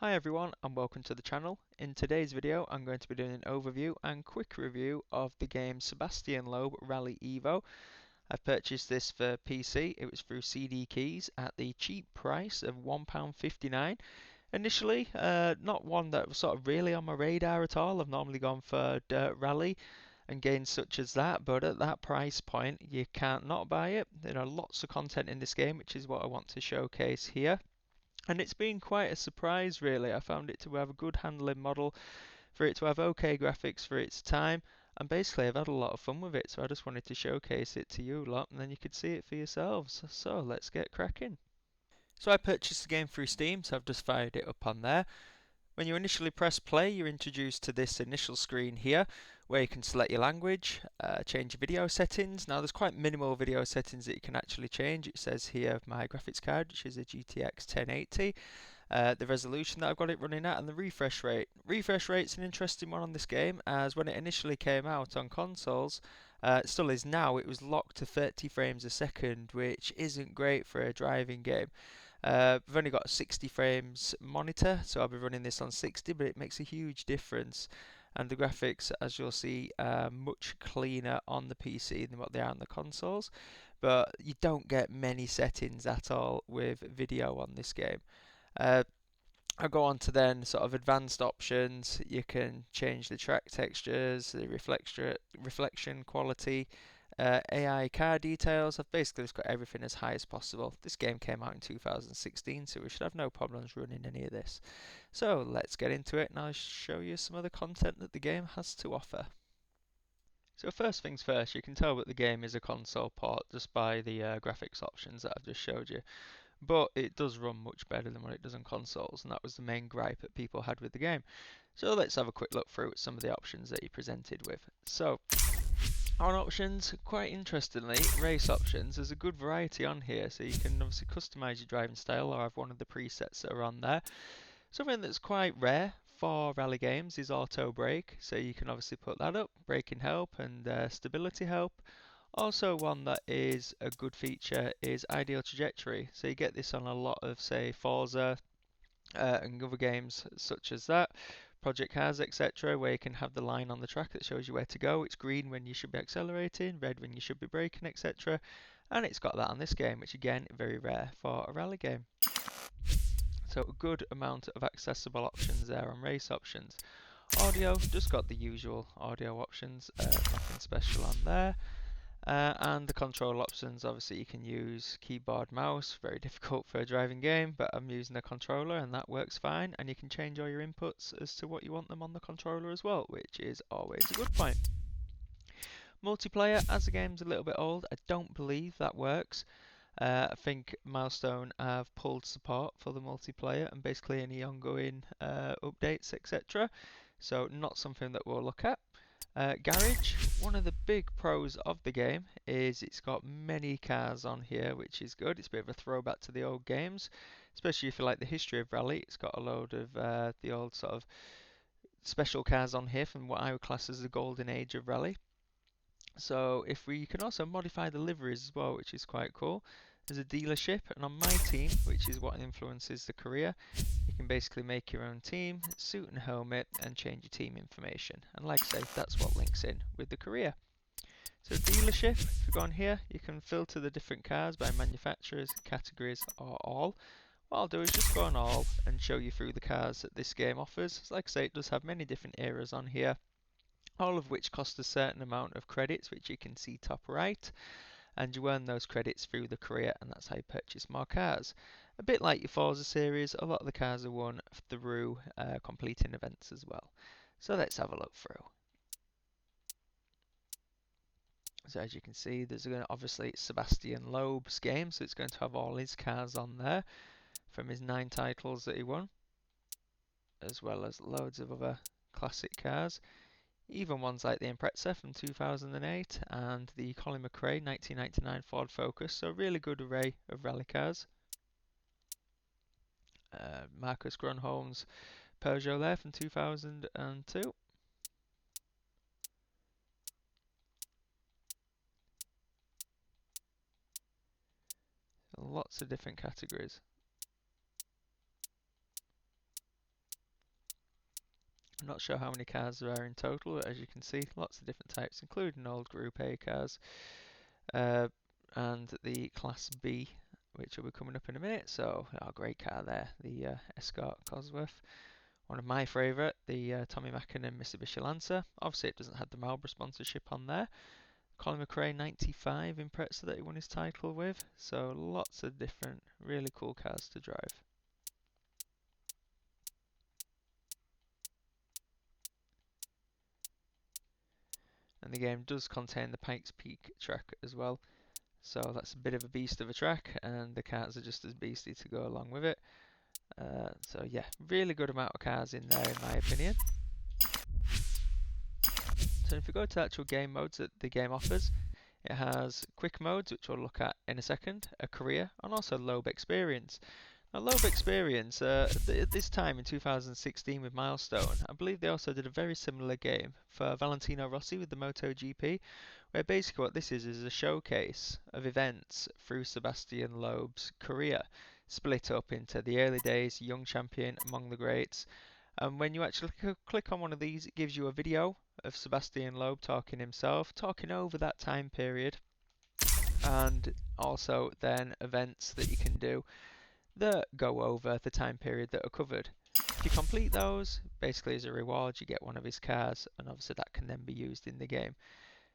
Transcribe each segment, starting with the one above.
Hi everyone and welcome to the channel. In today's video I'm going to be doing an overview and quick review of the game Sebastien Loeb Rally EVO. I've purchased this for PC, it was through CD Keys at the cheap price of £1.59. Initially, not one that was sort of really on my radar at all. I've normally gone for dirt rally and games such as that, but at that price point you can't not buy it. There are lots of content in this game, which is what I want to showcase here. And it's been quite a surprise really. I found it to have a good handling model, for it to have okay graphics for its time, and basically I've had a lot of fun with it, so I just wanted to showcase it to you lot and then you could see it for yourselves. So let's get cracking. So I purchased the game through Steam, so I've just fired it up on there. When you initially press play, you're introduced to this initial screen here where you can select your language, change your video settings. Now there's quite minimal video settings that you can actually change. It says here my graphics card, which is a GTX 1080, the resolution that I've got it running at, and the refresh rate. Refresh rate's an interesting one on this game, as when it initially came out on consoles, it still is now, it was locked to 30 frames a second, which isn't great for a driving game. I've only got a 60 frames monitor, so I'll be running this on 60, but it makes a huge difference. And the graphics, as you'll see, are much cleaner on the PC than what they are on the consoles. But you don't get many settings at all with video on this game. I'll go on to then sort of advanced options. You can change the track textures, the reflection quality, AI car details. I've basically just got everything as high as possible. This game came out in 2016, so we should have no problems running any of this. So let's get into it and I'll show you some of the content that the game has to offer. So first things first, you can tell that the game is a console port just by the graphics options that I've just showed you. But it does run much better than what it does on consoles, and that was the main gripe that people had with the game. So let's have a quick look through some of the options that you're presented with. So on options, quite interestingly, race options, there's a good variety on here, so you can obviously customize your driving style or have one of the presets that are on there. Something that's quite rare for rally games is auto brake, so you can obviously put that up, braking help and stability help. Also one that is a good feature is ideal trajectory, so you get this on a lot of say Forza and other games such as that, Project Cars etc, where you can have the line on the track that shows you where to go. It's green when you should be accelerating, red when you should be braking etc, and it's got that on this game, which again very rare for a rally game. So a good amount of accessible options there on race options. Audio, just got the usual audio options, nothing special on there. And the control options, obviously you can use keyboard, mouse, very difficult for a driving game, but I'm using a controller and that works fine, and you can change all your inputs as to what you want them on the controller as well, which is always a good point. Multiplayer, as the game's a little bit old, I don't believe that works. I think Milestone have pulled support for the multiplayer and basically any ongoing updates etc. So not something that we'll look at. Garage, one of the big pros of the game is it's got many cars on here, which is good. It's a bit of a throwback to the old games, especially if you like the history of Rally. It's got a load of the old sort of special cars on here from what I would class as the golden age of Rally. So if we can also modify the liveries as well, which is quite cool. There's a dealership, and on my team, which is what influences the career, you can basically make your own team, suit and helmet, and change your team information. And like I say, that's what links in with the career. So dealership, if you go on here, you can filter the different cars by manufacturers, categories, or all. What I'll do is just go on all and show you through the cars that this game offers. So like I say, it does have many different eras on here, all of which cost a certain amount of credits, which you can see top right, and you earn those credits through the career, and that's how you purchase more cars. A bit like your Forza series, a lot of the cars are won through completing events as well. So let's have a look through. So as you can see, there's going to, obviously it's Sebastien Loeb's game, so it's going to have all his cars on there from his 9 titles that he won, as well as loads of other classic cars. Even ones like the Impreza from 2008 and the Colin McRae 1999 Ford Focus, so a really good array of rally cars. Marcus Grönholm's Peugeot there from 2002. Lots of different categories. Not sure how many cars there are in total, but as you can see, lots of different types, including old Group A cars, and the Class B, which will be coming up in a minute. So, great car there, the Escort Cosworth. One of my favourite, the Tommy Mackinnon Mitsubishi Lancer. Obviously, it doesn't have the Marlboro sponsorship on there. Colin McRae 95 Impreza that he won his title with. So, lots of different, really cool cars to drive. And the game does contain the Pikes Peak track as well. So that's a bit of a beast of a track, and the cars are just as beastly to go along with it. So yeah, really good amount of cars in there in my opinion. So if we go to actual game modes that the game offers, it has quick modes, which we'll look at in a second, a career, and also Loeb experience. Now Loeb experience, at this time in 2016 with Milestone, I believe they also did a very similar game for Valentino Rossi with the MotoGP, where basically what this is a showcase of events through Sebastien Loeb's career, split up into the early days, young champion, among the greats. And when you actually click on one of these, it gives you a video of Sebastien Loeb talking himself, talking over that time period, and also then events that you can do that go over the time period that are covered. If you complete those, basically as a reward, you get one of his cars, and obviously that can then be used in the game.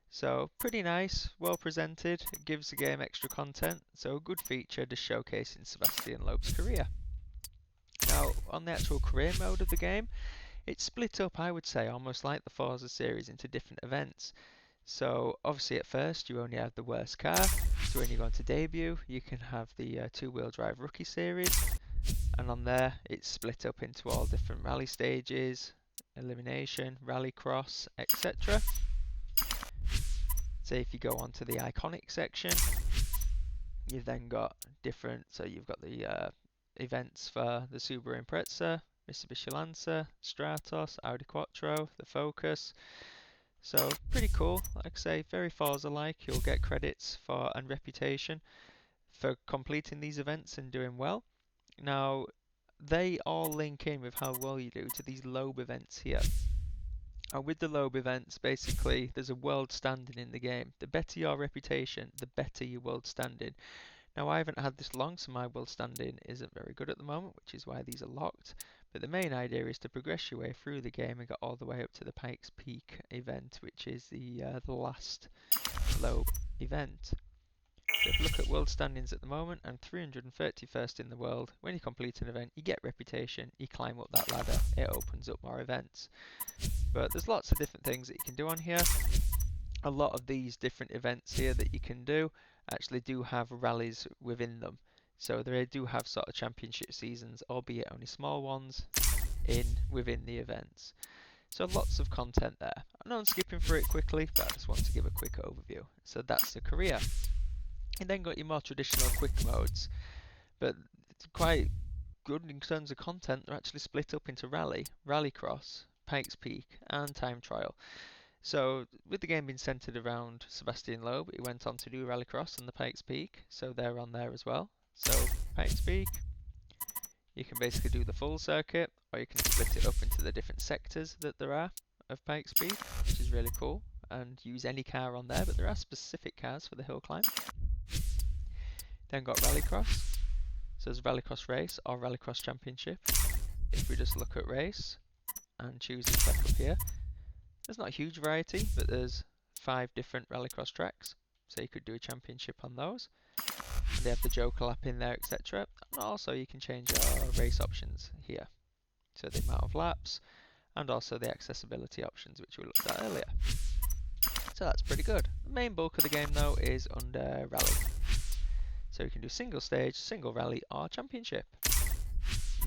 So pretty nice, well presented, it gives the game extra content, so a good feature just showcasing Sebastien Loeb's career. Now, on the actual career mode of the game, it's split up, I would say, almost like the Forza series into different events. So obviously at first you only have the worst car, so when you go into debut you can have the two-wheel drive rookie series, and on there it's split up into all different rally stages, elimination, rallycross, etc. So if you go on to the iconic section, you've then got different, so you've got the events for the Subaru Impreza, Mitsubishi Lancer, Stratos, Audi Quattro, the Focus. So pretty cool, like I say, very Forza-like. You'll get credits for and reputation for completing these events and doing well. Now, they all link in with how well you do to these Loeb events here. And with the Loeb events, basically, there's a world standing in the game. The better your reputation, the better your world standing. Now, I haven't had this long, so my world standing isn't very good at the moment, which is why these are locked. But the main idea is to progress your way through the game and get all the way up to the Pikes Peak event, which is the last Loeb event. So if you look at world standings at the moment, I'm 331st in the world. When you complete an event, you get reputation, you climb up that ladder, it opens up more events. But there's lots of different things that you can do on here. A lot of these different events here that you can do actually do have rallies within them. So they do have sort of championship seasons, albeit only small ones, within the events. So lots of content there. I know I'm skipping through it quickly, but I just want to give a quick overview. So that's the career. You then got your more traditional quick modes, but it's quite good in terms of content. They're actually split up into rally, rallycross, Pikes Peak, and time trial. So with the game being centered around Sebastien Loeb, he went on to do rallycross and the Pikes Peak, so they're on there as well. So Pikes Peak, you can basically do the full circuit, or you can split it up into the different sectors that there are of Pikes Peak, which is really cool, and use any car on there, but there are specific cars for the hill climb. Then got rallycross, so there's rallycross race or rallycross championship. If we just look at race and choose the track up here, there's not a huge variety, but there's 5 different rallycross tracks, so you could do a championship on those. They have the Joker lap in there, etc. And also you can change your race options here, so the amount of laps, and also the accessibility options, which we looked at earlier. So that's pretty good. The main bulk of the game though is under rally. So you can do single stage, single rally, or championship.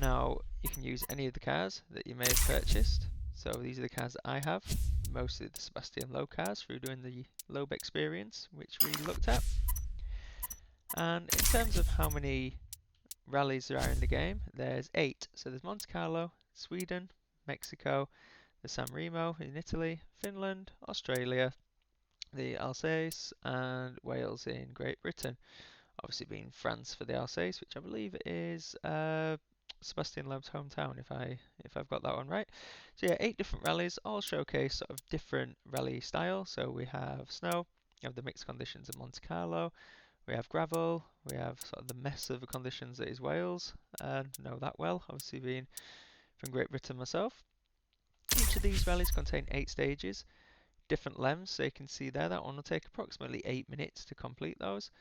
Now you can use any of the cars that you may have purchased. So these are the cars that I have, mostly the Sebastien Loeb cars through doing the Loeb experience, which we looked at. And in terms of how many rallies there are in the game, there's 8. So there's Monte Carlo, Sweden, Mexico, the San Remo in Italy, Finland, Australia, the Alsace, and Wales in Great Britain. Obviously being France for the Alsace, which I believe is Sebastien Loeb's hometown, if I've got that one right. So yeah, 8 different rallies, all showcase sort of different rally style. So we have snow, we have the mixed conditions of Monte Carlo, we have gravel, we have sort of the mess of the conditions that is Wales, know that well, obviously being from Great Britain myself. Each of these rallies contain 8 stages, different lengths, so you can see there that one will take approximately 8 minutes to complete those.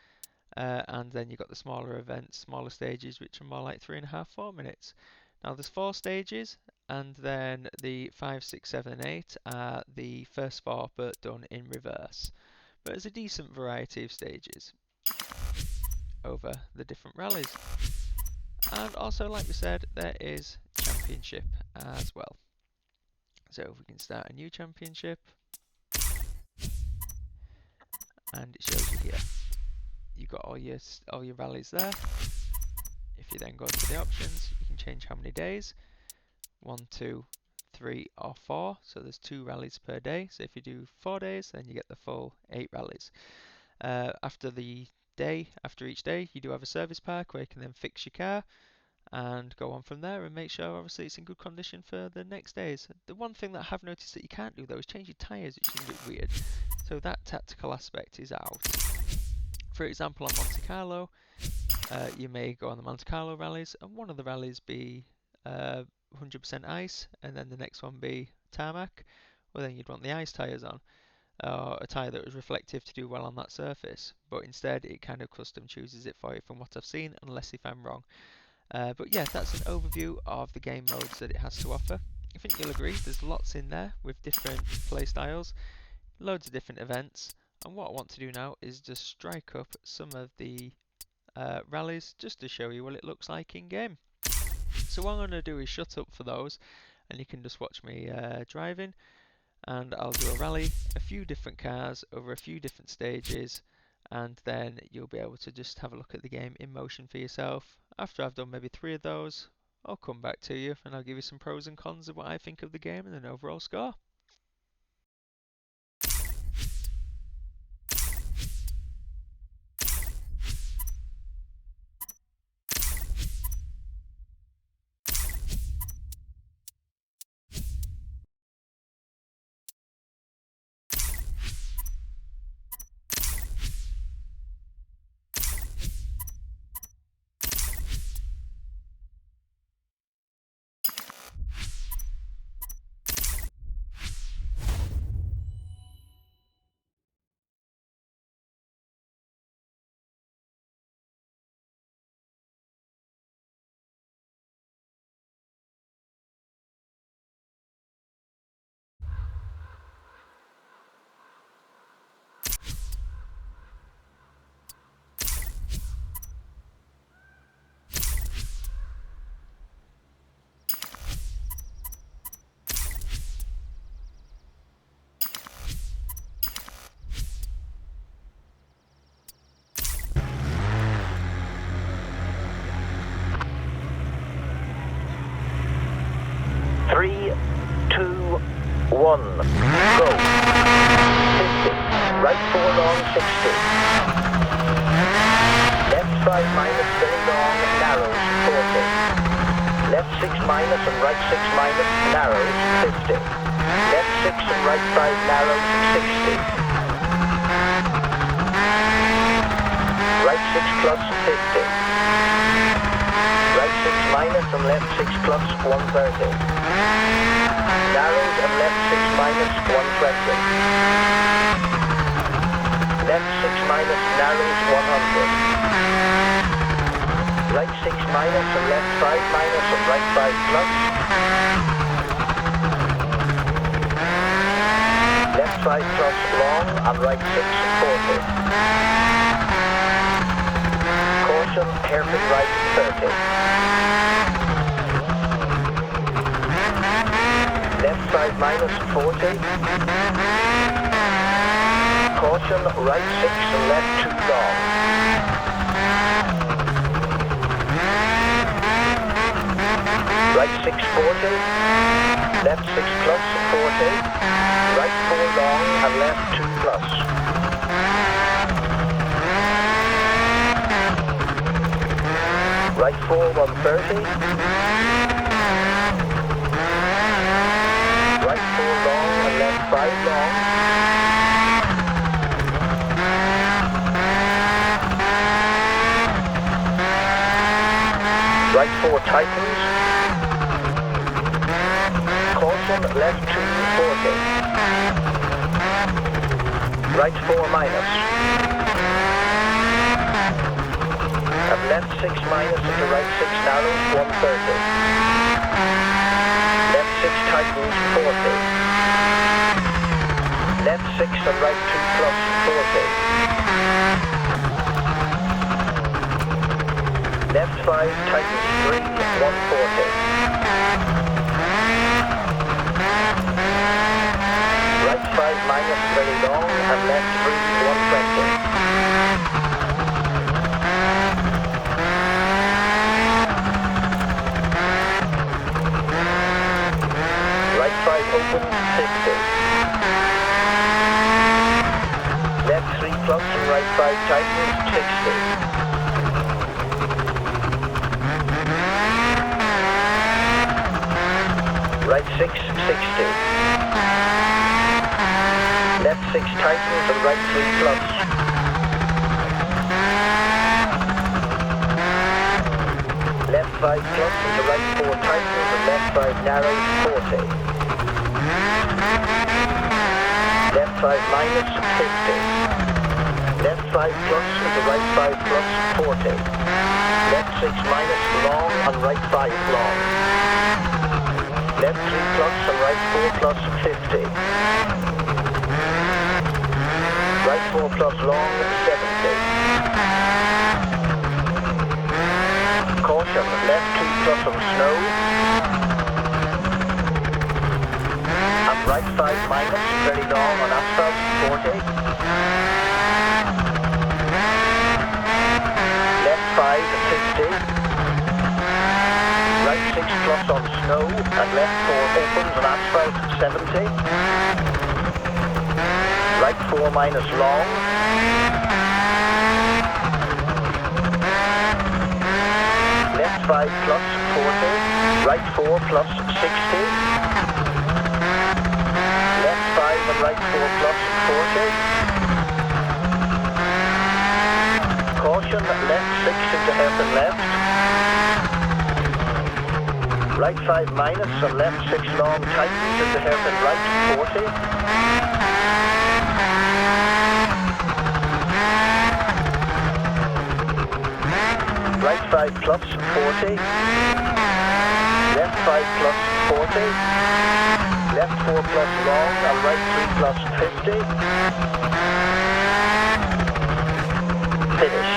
And then you've got the smaller events, smaller stages, which are more like 3.5, 4 minutes. Now there's 4 stages, and then the 5, 6, 7 and 8 are the first 4 but done in reverse. But there's a decent variety of stages over the different rallies. And also, like we said, there is championship as well. So if we can start a new championship, and it shows you here. You've got all your rallies there. If you then go to the options, you can change how many days. 1, 2, 3 or 4. So there's 2 rallies per day. So if you do 4 days, then you get the full 8 rallies. After each day, you do have a service park where you can then fix your car and go on from there and make sure obviously it's in good condition for the next days. The one thing that I have noticed that you can't do though is change your tyres, which is a bit weird. So that tactical aspect is out. For example, on Monte Carlo, you may go on the Monte Carlo rallies and one of the rallies be 100% ice and then the next one be tarmac. Well, then you'd want the ice tyres on, or a tyre that was reflective to do well on that surface. But instead it kind of custom chooses it for you from what I've seen, unless if I'm wrong. But yeah, that's an overview of the game modes that it has to offer. I think you'll agree there's lots in there with different play styles, loads of different events, and what I want to do now is just strike up some of the rallies just to show you what it looks like in game. So what I'm going to do is shut up for those and you can just watch me driving, and I'll do a rally, a few different cars over a few different stages, and then you'll be able to just have a look at the game in motion for yourself. After I've done maybe 3 of those, I'll come back to you and I'll give you some pros and cons of what I think of the game and an overall score. Three, 2, 1, go. 50. Right 4 long, 60. Left 5 minus, very long, narrows, 40. Left 6 minus and right 6 minus, narrows, 50. Left 6 and right 5 narrows, 60. Right 6 plus, 50. Right 6 minus and left 6 plus, 130. Narrows and left 6 minus, 120. Left 6 minus, narrows, 100. Right 6 minus and left 5 minus and right 5 plus. Left 5 plus long and right 6, 40. Caution, hairpin right, 30. Left 5 minus, 40. Caution, right 6 and left 2 long. Right 6, 40. Left 6 plus, 40. Right 4 long and left 2 plus. Right 4, 130. Right 4 long and left 5 long. Right 4 tightens. Caution, left 240. Right 4 minus. And left 6 minus into right 6 narrows, 130. Left 6 tightens, 40. Left 6 and right 2 plus, 40. Left 5 tightens, 3, 140. Right 5 minus, very long, and left 3, 120. Right 5 open, 50. Left 3 plus and right 5 tightens, 60. Right 6, 60. Left 6 tightens and right 3 plus. Left 5 plus into right 4 tightens and left 5 narrows, 40. Left 5 minus, 50. Left 5 plus into right 5 plus, 40. Left 6 minus long and right 5 long. Left 3 plus and right 4 plus, 50. Right 4 plus long, 70. Caution, left 2 plus on snow. And right 5 minus, very long on asphalt, 40. Left 5, 50. Right 6 plus on snow, and left 4 opens on asphalt, 70. Right 4 minus long. Left 5 plus, 40. Right 4 plus, 60. Left 5 and right 4 plus, 40. Caution, left 6 into hairpin left. Right 5 minus and left 6 long tightens into hairpin right, 40. Right 5 plus, 40. Left 5 plus, 40. Left 4 plus long and right 3 plus, 50. Finish.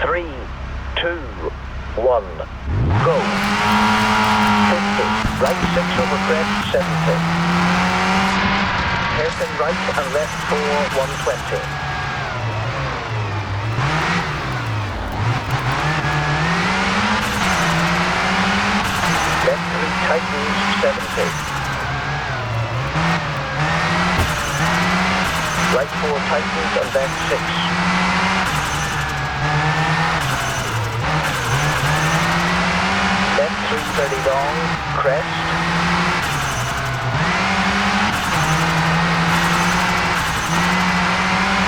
Three, two, one, go. 50. Right 6 over crest, 70. Hairpin right and left 4, 120. Left 3 tightens, 70. Right 4 tightens and left 6. Left 3 very long, crest.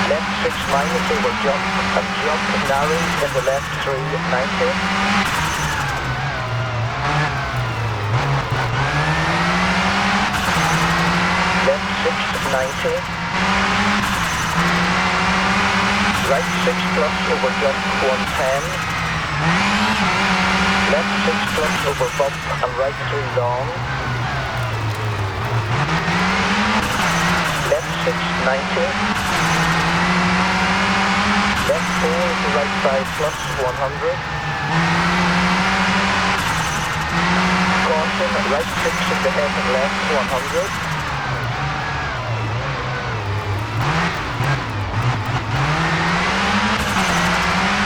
Left 6 minus over jump and jump narrows in the left 3, 90. Left 6, 90. Right 6 plus over jump 110. Left 6 plus over bump and right 3 long. Left 6, 90. Left 4 to right 5 plus 100. Caution, right 6 in the head and left 100.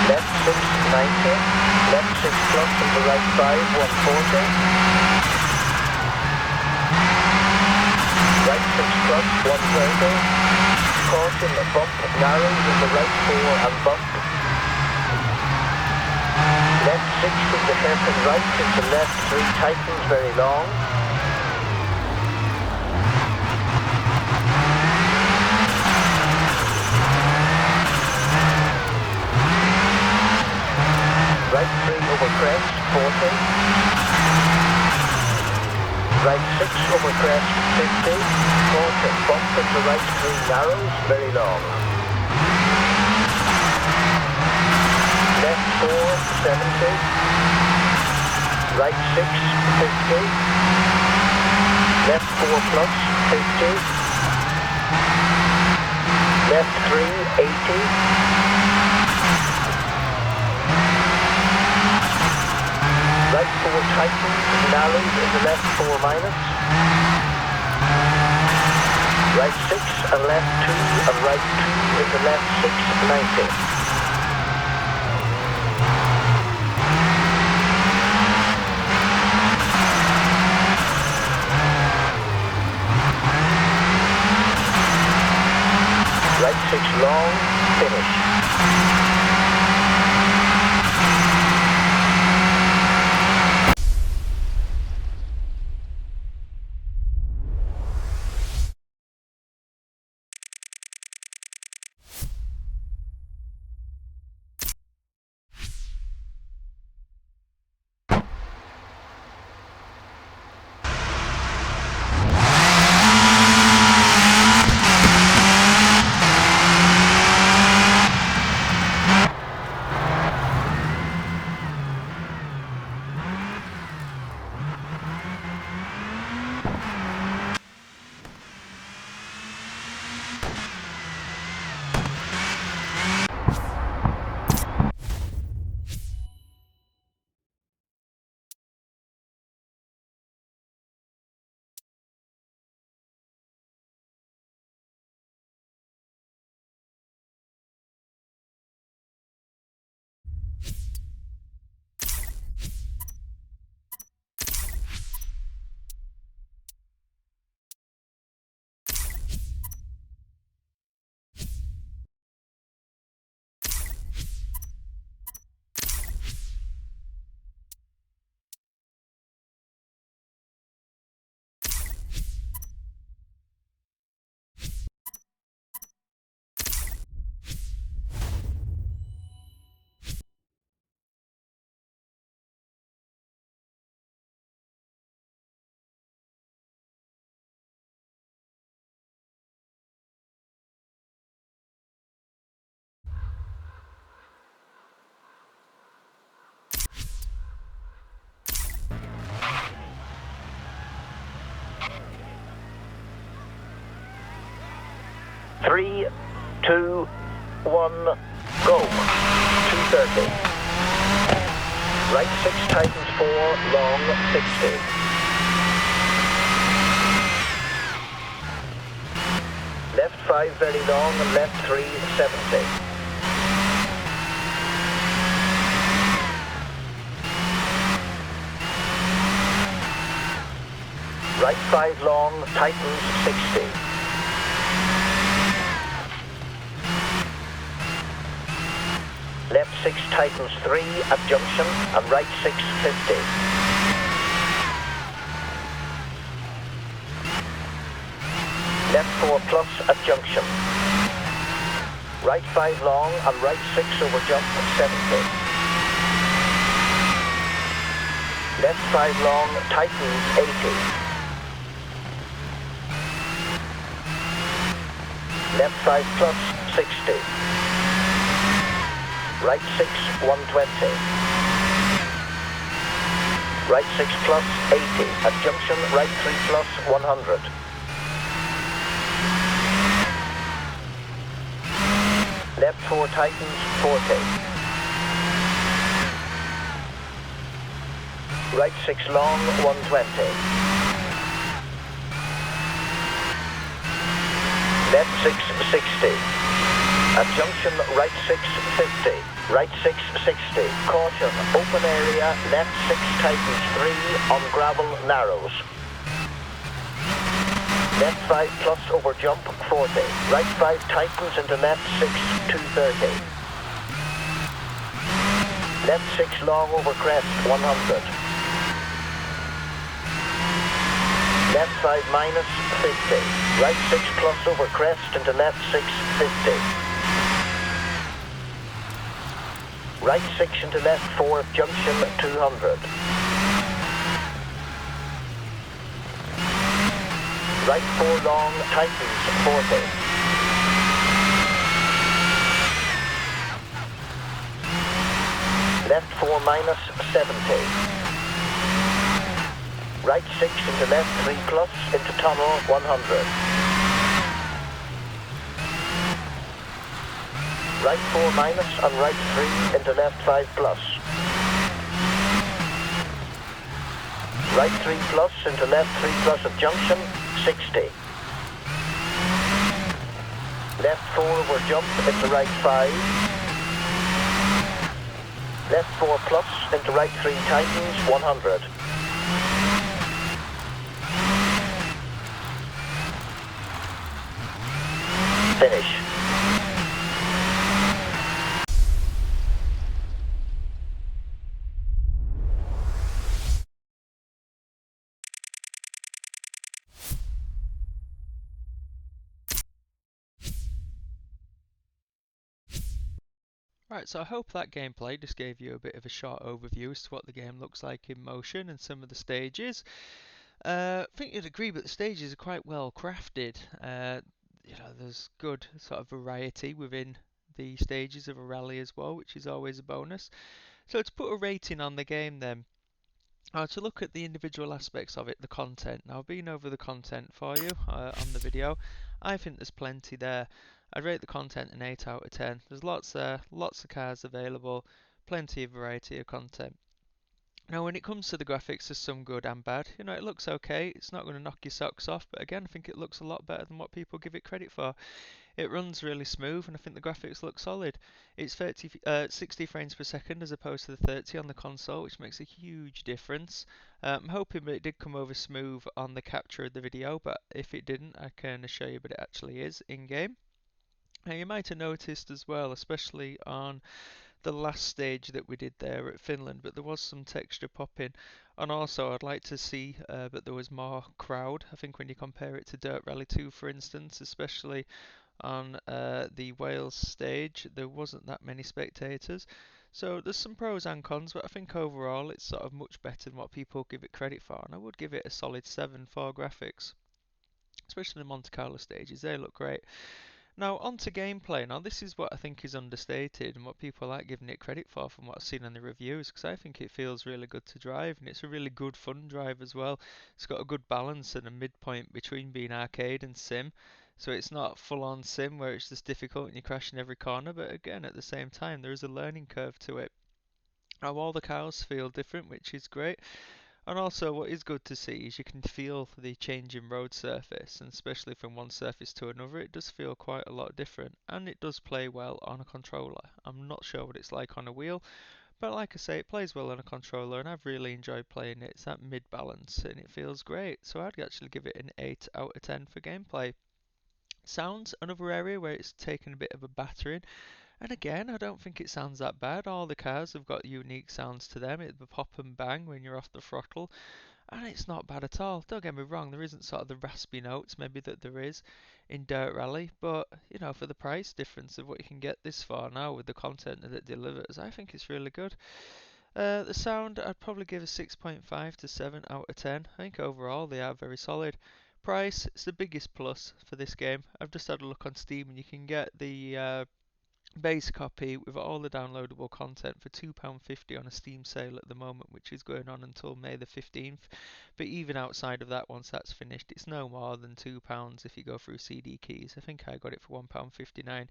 Left 6, 90. Left 6 plus in the right 5, 140. Right 6 plus, 130. Caution, bump, narrows in the right 4 and bump. Left 6 in the hairpin right into left 3 tightens very long. Right 3 over crest, 40. Right 6 over crest, 50. Caution, bump in the right 3 narrows, very long. Left 4, 70. Right 6, 50. Left 4 plus, 50. Left 3, 80. Right 4 tightens, narrows in the left 4 minus. Right 6 and left 2 and right 2 in the left 6, 90. Right 6 long, finish. Three, 2, 1, go. 230. Right 6 tightens 4, long 60. 5 very long and left 3 70. Right 5 long, tightens 60. Left 6 tightens 3 at junction and right 6 50. Left 4 plus at junction. Right 5 long and right 6 over jump 70. Left 5 long, tightens 80. Left 5 plus 60. Right 6 120. Right 6 plus 80. At junction, right 3 plus 100. Left 4 tightens 40. Right 6 long 120. Left 6 60. At junction, right 6 50. Right 6 60. Caution, open area, left 6 tightens 3 on gravel narrows. Left 5 plus over jump 40. Right 5 tightens into left 6 230. Left 6 long over crest 100. Left 5 minus 50. Right 6 plus over crest into left 6 50. Right 6 into left 4 junction 200. Right 4 long tightens 40. Left 4 minus 70. Right 6 into left 3 plus into tunnel 100. Right 4 minus and right 3 into left 5 plus. Right 3 plus into left 3 plus at junction 60. Left 4 over jump into right 5. Left 4 plus into right 3 tightens 100. Finish. Right, so I hope that gameplay just gave you a bit of a short overview as to what the game looks like in motion and some of the stages. I think you'd agree, but the stages are quite well crafted. There's good sort of variety within the stages of a rally as well, which is always a bonus. So to put a rating on the game then, to look at the individual aspects of it, the content. Now I've been over the content for you on the video. I think there's plenty there. I'd rate the content an 8 out of 10. There's lots of cars available, plenty of variety of content. Now when it comes to the graphics, there's some good and bad. You know, it looks okay, it's not going to knock your socks off, but again, I think it looks a lot better than what people give it credit for. It runs really smooth and I think the graphics look solid. It's 60 frames per second as opposed to the 30 on the console, which makes a huge difference. I'm hoping that it did come over smooth on the capture of the video, but if it didn't, I can assure you that it actually is in-game. Now you might have noticed as well, especially on the last stage that we did there at Finland, but there was some texture popping. And also I'd like to see that there was more crowd. I think when you compare it to Dirt Rally 2 for instance, especially on the Wales stage, there wasn't that many spectators. So there's some pros and cons, but I think overall it's sort of much better than what people give it credit for, and I would give it a solid 7 for graphics. Especially the Monte Carlo stages, they look great. Now on to gameplay. Now this is what I think is understated and what people like giving it credit for from what I've seen in the reviews, because I think it feels really good to drive and it's a really good fun drive as well. It's got a good balance and a midpoint between being arcade and sim. So it's not full on sim where it's just difficult and you crash in every corner, but again at the same time there is a learning curve to it. Now all the cars feel different, which is great. And also, what is good to see is you can feel the change in road surface, and especially from one surface to another, it does feel quite a lot different, and it does play well on a controller. I'm not sure what it's like on a wheel, but like I say, it plays well on a controller, and I've really enjoyed playing it. It's that mid balance, and it feels great. So I'd actually give it an 8 out of 10 for gameplay. Sounds, another area where it's taken a bit of a battering. And again, I don't think it sounds that bad. All the cars have got unique sounds to them. It the pop and bang when you're off the throttle, and it's not bad at all. Don't get me wrong, there isn't sort of the raspy notes maybe that there is in Dirt Rally, but you know, for the price difference of what you can get this far now with the content that it delivers, I think it's really good. The sound, I'd probably give a 6.5 to 7 out of 10. I think overall they are very solid. Price, it's the biggest plus for this game. I've just had a look on Steam and you can get the base copy with all the downloadable content for £2.50 on a Steam sale at the moment, which is going on until May the 15th. But even outside of that, once that's finished, it's no more than £2 if you go through CD keys. I think I got it for £1.59.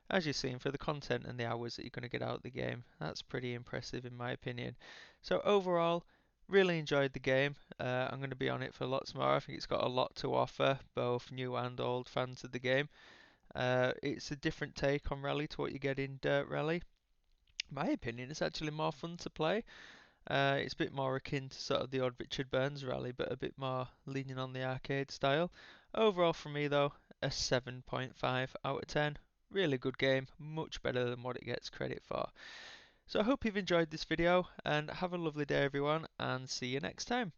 As you're seeing, for the content and the hours that you're going to get out of the game, that's pretty impressive in my opinion. So overall, really enjoyed the game. I'm going to be on it for lots more. I think it's got a lot to offer, both new and old fans of the game. It's a different take on Rally to what you get in Dirt Rally. In my opinion, it's actually more fun to play. It's a bit more akin to sort of the old Richard Burns Rally, but a bit more leaning on the arcade style. Overall, for me though, a 7.5 out of 10. Really good game, much better than what it gets credit for. So I hope you've enjoyed this video, and have a lovely day everyone, and see you next time.